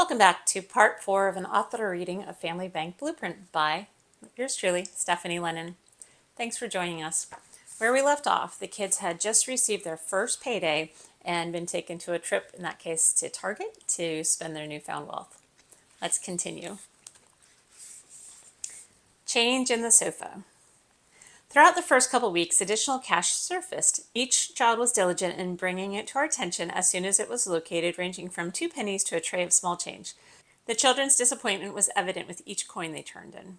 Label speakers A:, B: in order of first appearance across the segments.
A: Welcome back to part 4 of an author reading of Family Bank Blueprint by yours truly, Stephanie Lennon. Thanks for joining us. Where we left off, the kids had just received their first payday and been taken to a trip, in that case to Target, to spend their newfound wealth. Let's continue. Change in the sofa. Throughout the first couple weeks, additional cash surfaced. Each child was diligent in bringing it to our attention as soon as it was located, ranging from 2 pennies to a tray of small change. The children's disappointment was evident with each coin they turned in.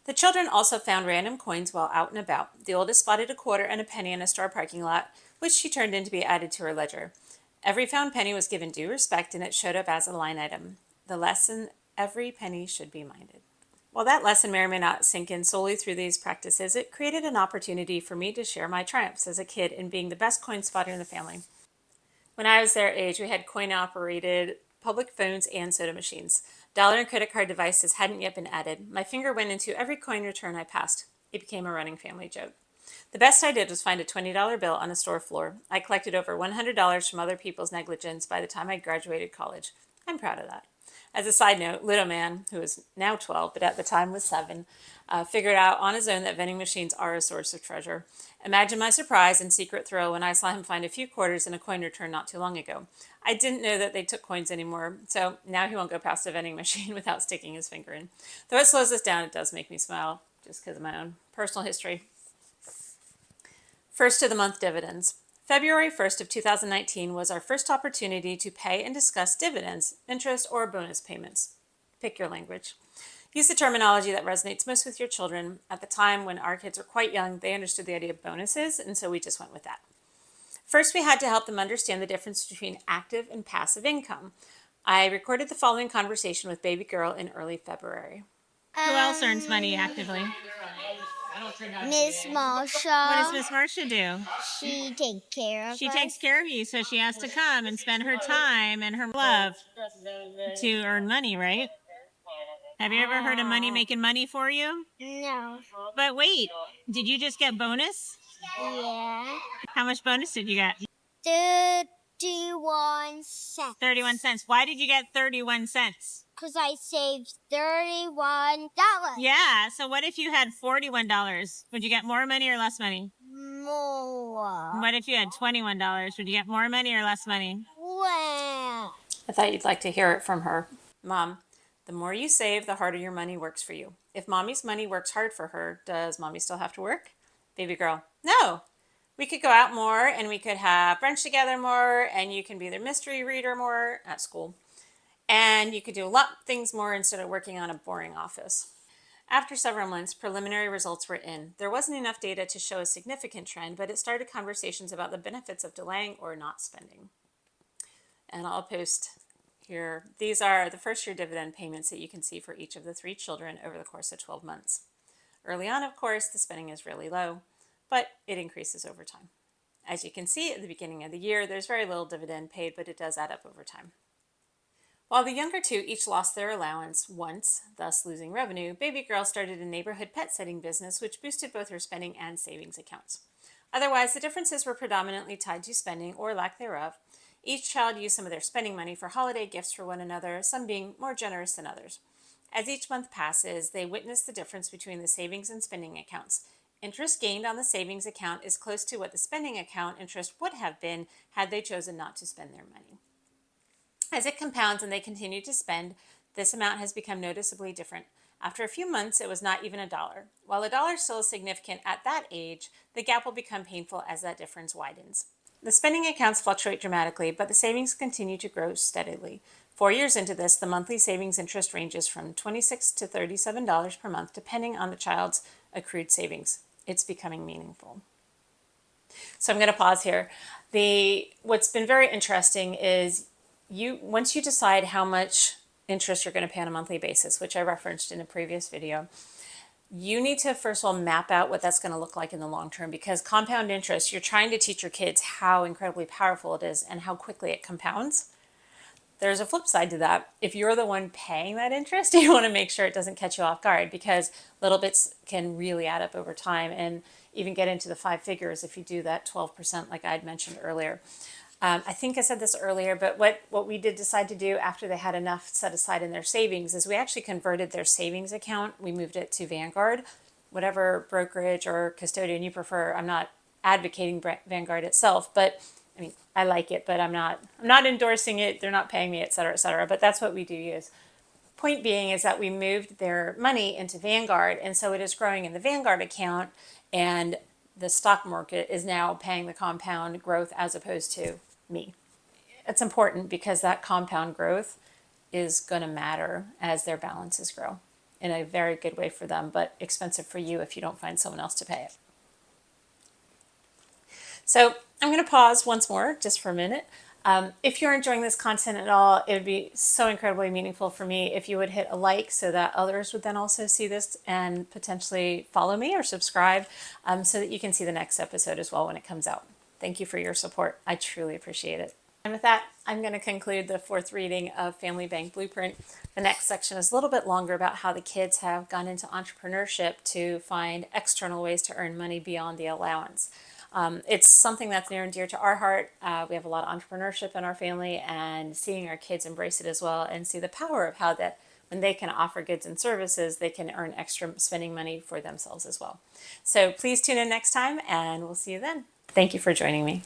A: The children also found random coins while out and about. The oldest spotted a quarter and a penny in a store parking lot, which she turned in to be added to her ledger. Every found penny was given due respect, and it showed up as a line item. The lesson: every penny should be minded. While that lesson may or may not sink in solely through these practices, it created an opportunity for me to share my triumphs as a kid in being the best coin spotter in the family. When I was their age, we had coin-operated public phones and soda machines. Dollar and credit card devices hadn't yet been added. My finger went into every coin return I passed. It became a running family joke. The best I did was find a $20 bill on a store floor. I collected over $100 from other people's negligence by the time I graduated college. I'm proud of that. As a side note, Little Man, who is now 12, but at the time was 7, figured out on his own that vending machines are a source of treasure. Imagine my surprise and secret thrill when I saw him find a few quarters in a coin return not too long ago. I didn't know that they took coins anymore, so now he won't go past a vending machine without sticking his finger in. Though it slows us down, it does make me smile, just because of my own personal history. First of the month dividends. February 1st of 2019 was our first opportunity to pay and discuss dividends, interest, or bonus payments. Pick your language. Use the terminology that resonates most with your children. At the time, when our kids were quite young, they understood the idea of bonuses, and so we just went with that. First, we had to help them understand the difference between active and passive income. I recorded the following conversation with baby girl in early February.
B: Who else earns money actively?
C: Miss
B: What does
C: Marsha,
B: Miss Marcia do?
C: she takes care of
B: She
C: us.
B: takes care of you, so she has to come and spend her time and her love to earn money, right? Have you ever heard of money making money for you?
C: No.
B: But wait, did you just get bonus?
C: Yeah.
B: How much bonus did you get?
C: 31 cents.
B: 31 cents. Why did you get 31 cents?
C: Because I saved $31.
B: Yeah, so what if you had $41? Would you get more money or less money?
C: More.
B: What if you had $21? Would you get more money or less money?
C: Wow.
A: I thought you'd like to hear it from her. Mom, the more you save, the harder your money works for you. If mommy's money works hard for her, does mommy still have to work? Baby girl, no. We could go out more and we could have brunch together more, and you can be their mystery reader more at school. And you could do a lot of things more instead of working on a boring office. After several months, preliminary results were in. There wasn't enough data to show a significant trend, but it started conversations about the benefits of delaying or not spending. And I'll post here. These are the first year dividend payments that you can see for each of the 3 children over the course of 12 months. Early on, of course, the spending is really low, but it increases over time. As you can see at the beginning of the year, there's very little dividend paid, but it does add up over time. While the younger 2 each lost their allowance once, thus losing revenue, baby girl started a neighborhood pet sitting business, which boosted both her spending and savings accounts. Otherwise, the differences were predominantly tied to spending or lack thereof. Each child used some of their spending money for holiday gifts for one another, some being more generous than others. As each month passes, they witness the difference between the savings and spending accounts. Interest gained on the savings account is close to what the spending account interest would have been had they chosen not to spend their money. As it compounds and they continue to spend, this amount has become noticeably different. After a few months, it was not even $1. While $1 still is significant at that age, the gap will become painful as that difference widens. The spending accounts fluctuate dramatically, but the savings continue to grow steadily. 4 years into this, the monthly savings interest ranges from $26 to $37 per month, depending on the child's accrued savings. It's becoming meaningful. So I'm going to pause here. What's been very interesting is once you decide how much interest you're going to pay on a monthly basis, which I referenced in a previous video, you need to first of all map out what that's going to look like in the long term, because compound interest, you're trying to teach your kids how incredibly powerful it is and how quickly it compounds. There's a flip side to that. If you're the one paying that interest, you want to make sure it doesn't catch you off guard, because little bits can really add up over time and even get into the 5 figures if you do that 12% like I had mentioned earlier. I think I said this earlier, but what we did decide to do after they had enough set aside in their savings is we actually converted their savings account. We moved it to Vanguard, whatever brokerage or custodian you prefer. I'm not advocating Vanguard itself, but I mean, I like it, but I'm not endorsing it. They're not paying me, et cetera, et cetera. But that's what we do use. Point being is that we moved their money into Vanguard, and so it is growing in the Vanguard account, and the stock market is now paying the compound growth as opposed to me. It's important because that compound growth is going to matter as their balances grow in a very good way for them, but expensive for you if you don't find someone else to pay it. So I'm going to pause once more just for a minute. If you're enjoying this content at all, it would be so incredibly meaningful for me if you would hit a like so that others would then also see this and potentially follow me or subscribe so that you can see the next episode as well when it comes out. Thank you for your support. I truly appreciate it. And with that, I'm going to conclude the 4th reading of Family Bank Blueprint. The next section is a little bit longer about how the kids have gone into entrepreneurship to find external ways to earn money beyond the allowance. It's something that's near and dear to our heart. We have a lot of entrepreneurship in our family, and seeing our kids embrace it as well and see the power of how that when they can offer goods and services, they can earn extra spending money for themselves as well. So please tune in next time, and we'll see you then. Thank you for joining me.